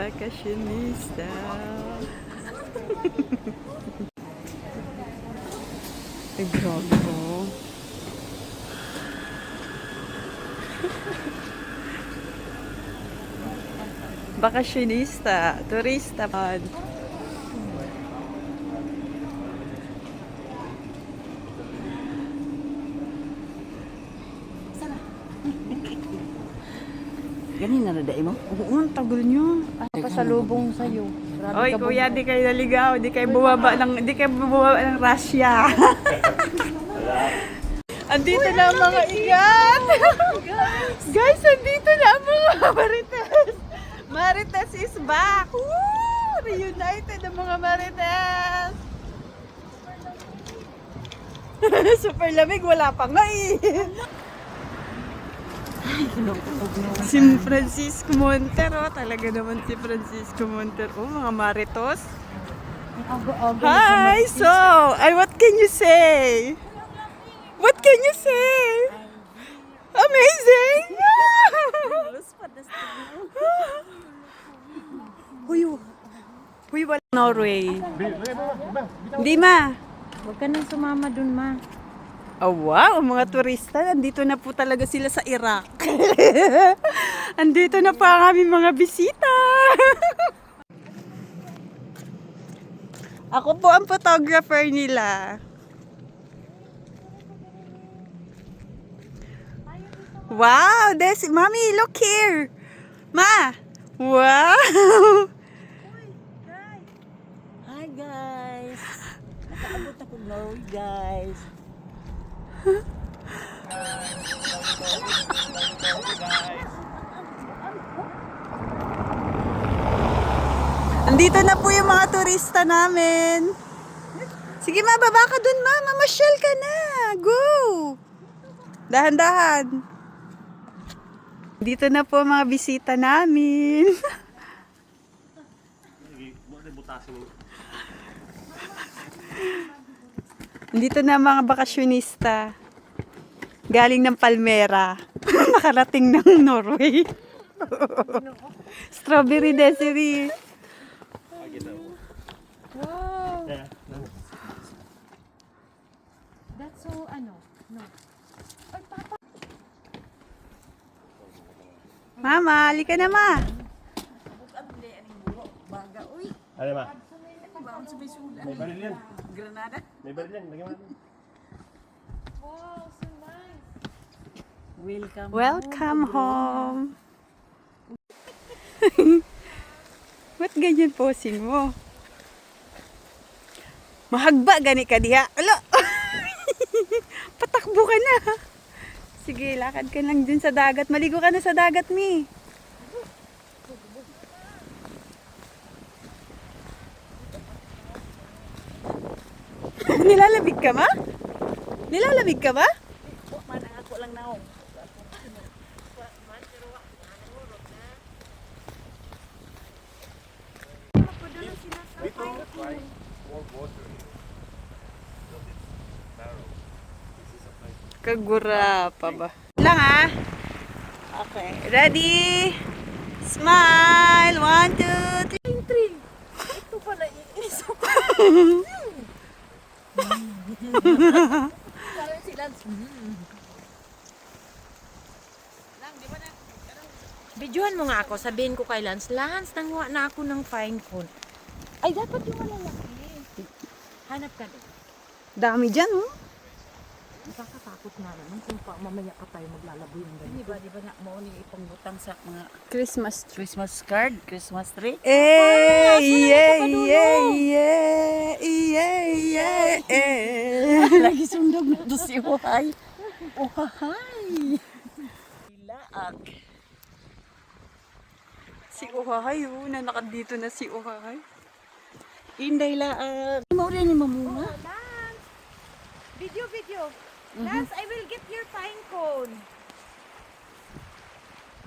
Bakasyonista. Ay, grabe oh. Bakasyonista, turista man. Ganin na naday mo? Oo, ang tagal nyo. Pasalubong sa'yo. Oy, kuya, di kayo naligaw. Di kayo bumaba ng Russia. Andito na ang mga ingat. Guys, andito na ang mga Marites. Marites is back. Woo! Reunited ang mga Marites. Super lamig, wala pa nga eh. Si Francisco Montero, talaga naman si Francisco Montero. Mga Maritos. Hi! So, what can you say? What can you say? Amazing! Huy, wala. Norway. Hindi ma. Huwag ka nang sumama dun, ma. Oh, wow, mga turista, nandito na po talaga sila sa Iraq. Andito na pa ang aming mga bisita. Ako po ang photographer nila. Wow, this, Mommy, look here. Ma, wow. Hi, guys. Nakaabot ako Norway, guys. Andito na po yung mga turista namin. Sige ma, baba ka dun ma. Mamasyal ka na. Go! Dahan-dahan. Dito na po mga bisita namin. Dito na mga bakasyonista. Galing ng Palmera. Nakarating ng Norway. Strawberry Desiree. Wow. That's so, no. Mama, halika na ma. Ano ba? May baril yan. Granada. May baril yan. Lagyan mo. Wow, so nice. Welcome home. Ba't ganyan posing mo? Mahagba gani ka diha. Alo! Patakbo ka na. Sige, lakad ka lang dun sa dagat. Maligo ka na sa dagat, mi. Nilalabig ka ba? Nilalabig ka ba? Ako lang na ako. Kagura pa ba? Lang ah. Okay. Ready? Smile. 1, 2, 3. Ito pala iisa ko. Parang si Lance. Videohan mo nga ako, sabihin ko kay Lance, Lance, nanguha na ako ng fine cone. Ay, dapat yung malalaki. Hanap ka din. Dami dyan, oh. Nakakatakot nga naman kung mamaya pa tayo maglalaboy ng ganito. Di ba na mo ni ipangbutang sa mga Christmas tree. Christmas card, Christmas tree? Eh, yeah. Lagi sundog na to si Uhay. Uhay! Ilaak. Si Uhahay, oh. Nanakadito na si Uhahay. Inday laak. Maurin ni mamunga. Oh, Lance! Video. Lance, I will get your pine cone.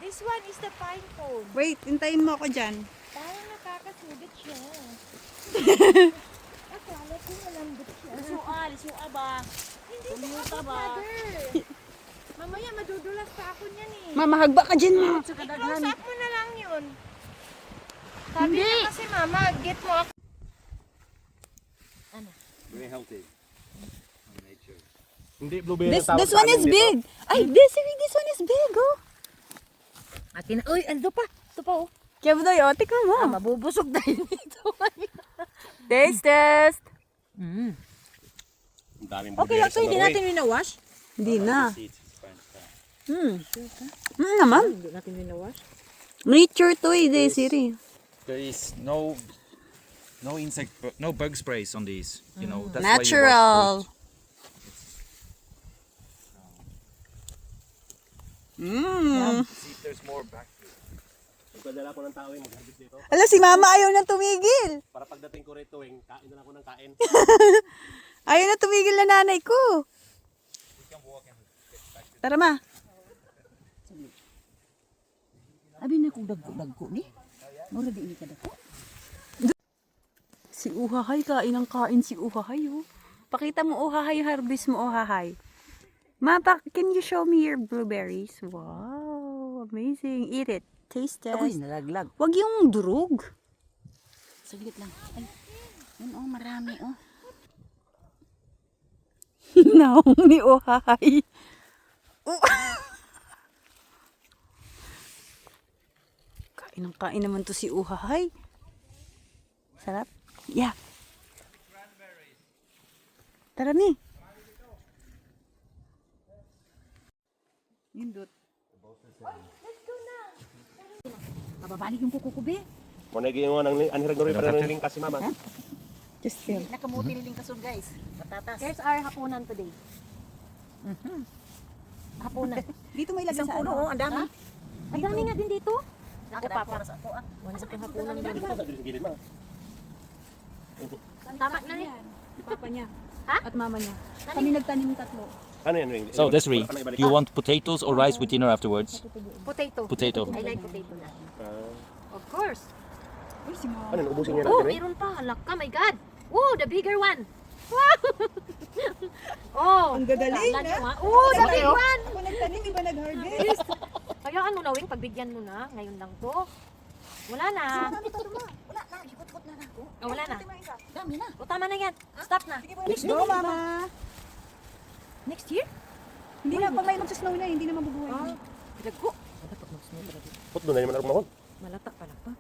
This one is the pine cone. Wait, hintayin mo ako dyan. Parang nakakasudit siya. Akala ko malambot siya. Lisua ba? Hindi Tumuta siya ba? mother. Mamaya madudulas pa ako niyan eh. Mamahagba ka dyan, ma. Sa I-close up mo na lang yun. Sabi niya kasi mama, get mo ako. Very healthy. Nature. Hindi blueberry ang tawag This sa one amin is dito. big. Ay, this one is big, oh. Akin na, uy, ano pa? Ito pa oh. Kaya mo daw yun, tikman mo. Mabubusog dahil nito. Taste test. Ang daming Okay blueberry lang sa to, hindi Norway. natin winawash. Hindi na. Naman. Hindi natin winawash. Nature to eh, Desiree. There is no bug sprays on these. You know, that's Natural. Why you wash Mm. fruit. See if there's more bacteria. Magpadala ko ng tao yung maghagis dito. Ala, si mama ayaw na tumigil. Para pagdating ko rito, kain na lang ako ng kain. Ayaw na tumigil na nanay ko. Tara ma. Abi na kung dagko ni. Mura di ni kada ko. Si Uhahay, kain ang kain si Uhahay, oh. Pakita mo Uhahay, harvest mo Uhahay. Ma, can you show me your blueberries? Wow, amazing. Eat it. Taste test. Uy, nalaglag. Wag yung durog. Saglit lang. Ay. Yun oh, marami oh. Naong ni Uhahay. Kain naman to si Uhahay. Sarap. Yeah. Tara mi. Nindot. Mababalik yung kuko ko be. Muna yung ng anhirag Norway para ng lingkas si mama. Just feel. Nakamuti rin kasun guys. Patatas. Here's our hapunan today. Hapunan. Dito may lagay sa Puno ano. oh, ang dami. Ang dami nga din dito. Ako pa. Para sa ako ah. Wala sa hapunan Hindi nila. ko sa gilid ma. Tama na rin. Papa niya. Ha? At mama niya. Kami nagtanim tatlo. Ano yan? Ring? So, Desiree, do you want potatoes or rice with dinner afterwards? Potato. Potato. I like potato na. Of course. Uy, si mama. Ano, ubusin niya Oh, natin eh? meron pa. Halaka, my God. Oh, the bigger one. Wow. Oh. Ang gagaling, Lala niyo, ha? ha? Oh, the big one. Ako nagtanim, iba nag-harvest. Hayaan mo na, Wing. Pagbigyan mo na. Ngayon lang to. Wala na. Wala na, gipot-pot na ako. Oh, wala na. Dami na. O, tama na yan. Stop na. Let's go, mama. Next year? Hindi na, pag may magsa-snow na, hindi na mabubuhay. Oh. Lago. Put doon na naman ako mahon. Malata pala pa.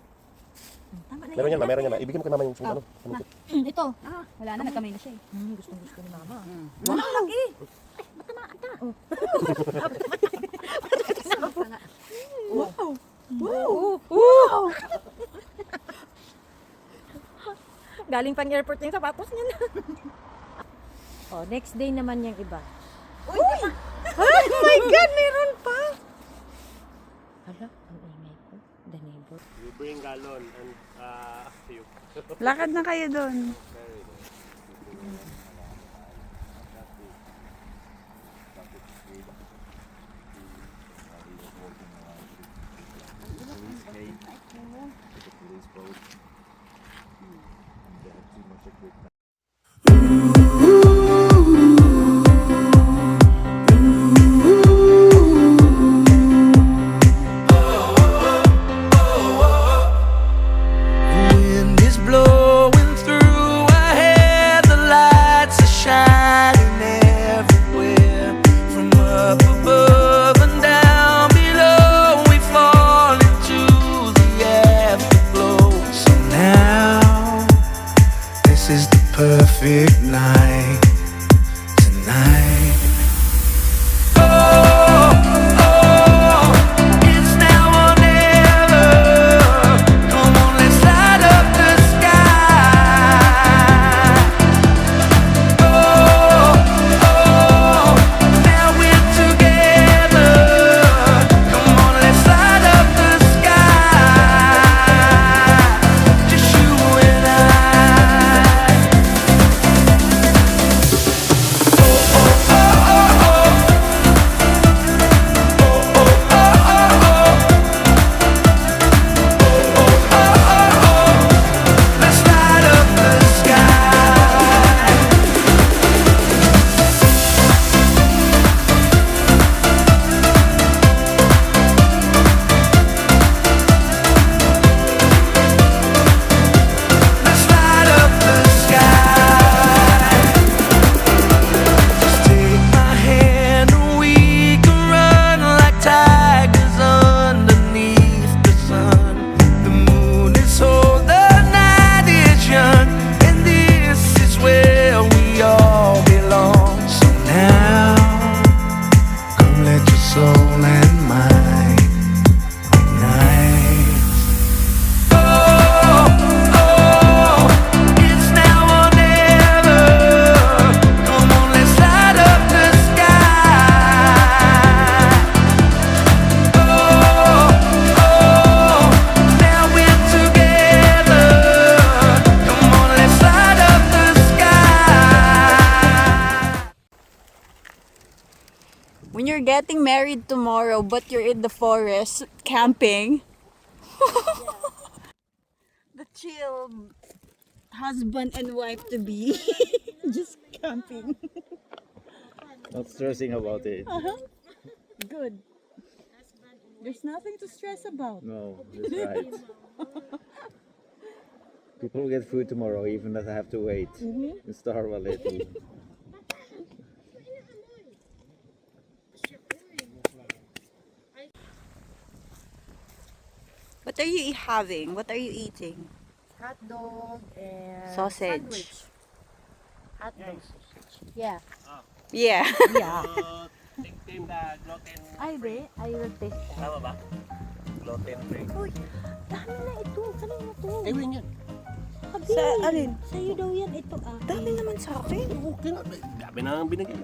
Tama na Meron yan. yan ma, meron yan ma. Ibigay mo kay mama yung ano. Ito. Wala na, nagkamay na siya eh. Gusto ni Mama. Wow, laki. Matamaan ka. Wow. Wow. Wow. Galing pang airport yung sapatos niya na. Oh, next day naman yung iba. Oh my God, meron pa. Hala, ang ingay ko. The neighbor. You bring gallon and you. Lakad na kayo doon. Wind is blowing through soul and mind. Night. It's now or never. Come on, let's light up the sky. Now we're together. Come on, let's light up the sky. When you're getting married tomorrow, but you're in the forest camping. The chill husband and wife to be just camping. Not stressing about it. Good. There's nothing to stress about. No, that's right. People will get food tomorrow, even if I have to wait and starve a little. What are you having? What are you eating? Hot dog and Sausage. sandwich. Hot dog. Yeah. Yeah. Yeah. Team na gluten. Ay, be. I will taste that. Tama ba? Gluten free. Uy, dami na ito. Kanina to. Ewan yan. Sabi. Sa alin? Sa'yo daw yan. Ito ah. Dami naman sa akin. Okay na. Dami na ang binigay.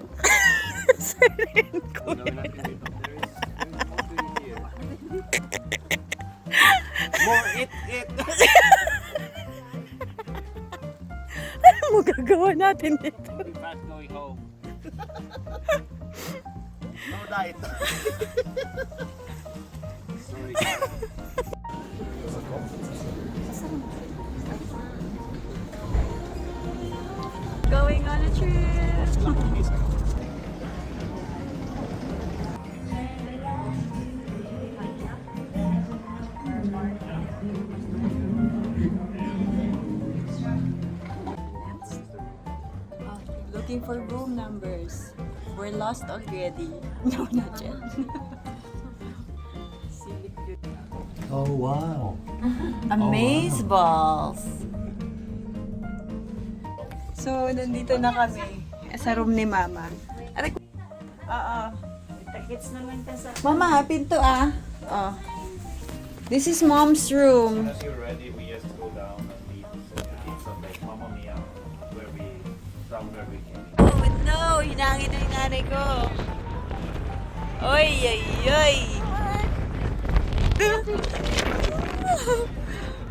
More eat. Ano mo gagawa natin dito? Be fast going home. No diet. Sorry. Going on a trip. Looking for room numbers. We're lost already. No, not yet. Silly good. Oh wow. Amaze balls. So, nandito na kami sa room ni Mama. Aray ko. Oo. Takits naman ka sa... Mama, pinto ah. Oh. This is Mom's room. As you're ready, we just go down and eat some like Mamma Mia, from where we came. Oh no, hinangin na yung nanay ko. Oy, ay, ay.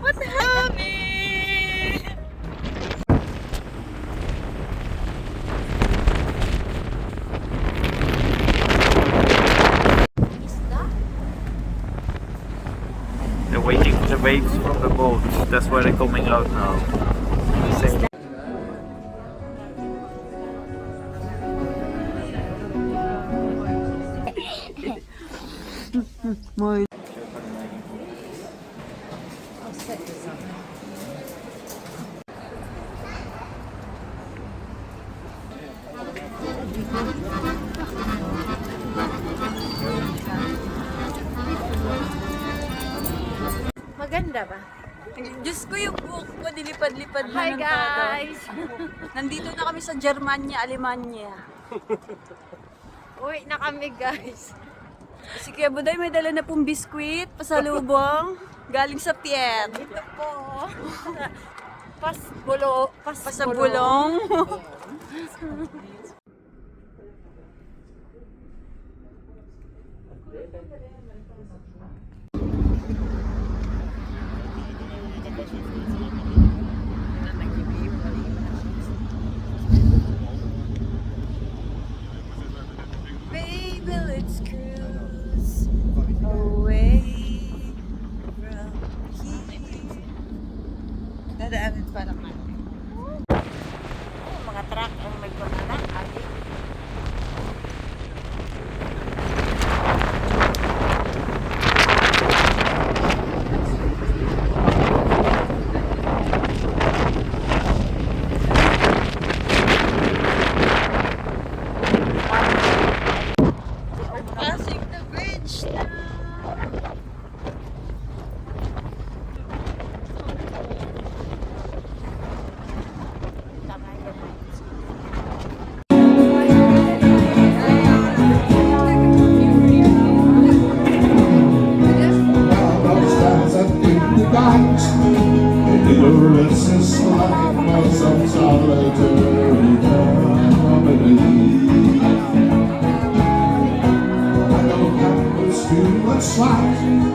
What happened? They're waiting for the waves from the boat. That's why they're coming out now. Maganda ba? Diyos ko yung buhok ko, dilipad-lipad na Hi ng guys! todo. Nandito na kami sa Germania, Alemania. Uwi na kami guys. Si Kuya Buday may dala na pong biskwit, pasalubong, galing sa Pierre. Ito po. Pasabulong. Baby, let's cruise away from here. Dadaanan pa naman. Mga truck ang may banana. Ate. Passing the bridge now. Wow.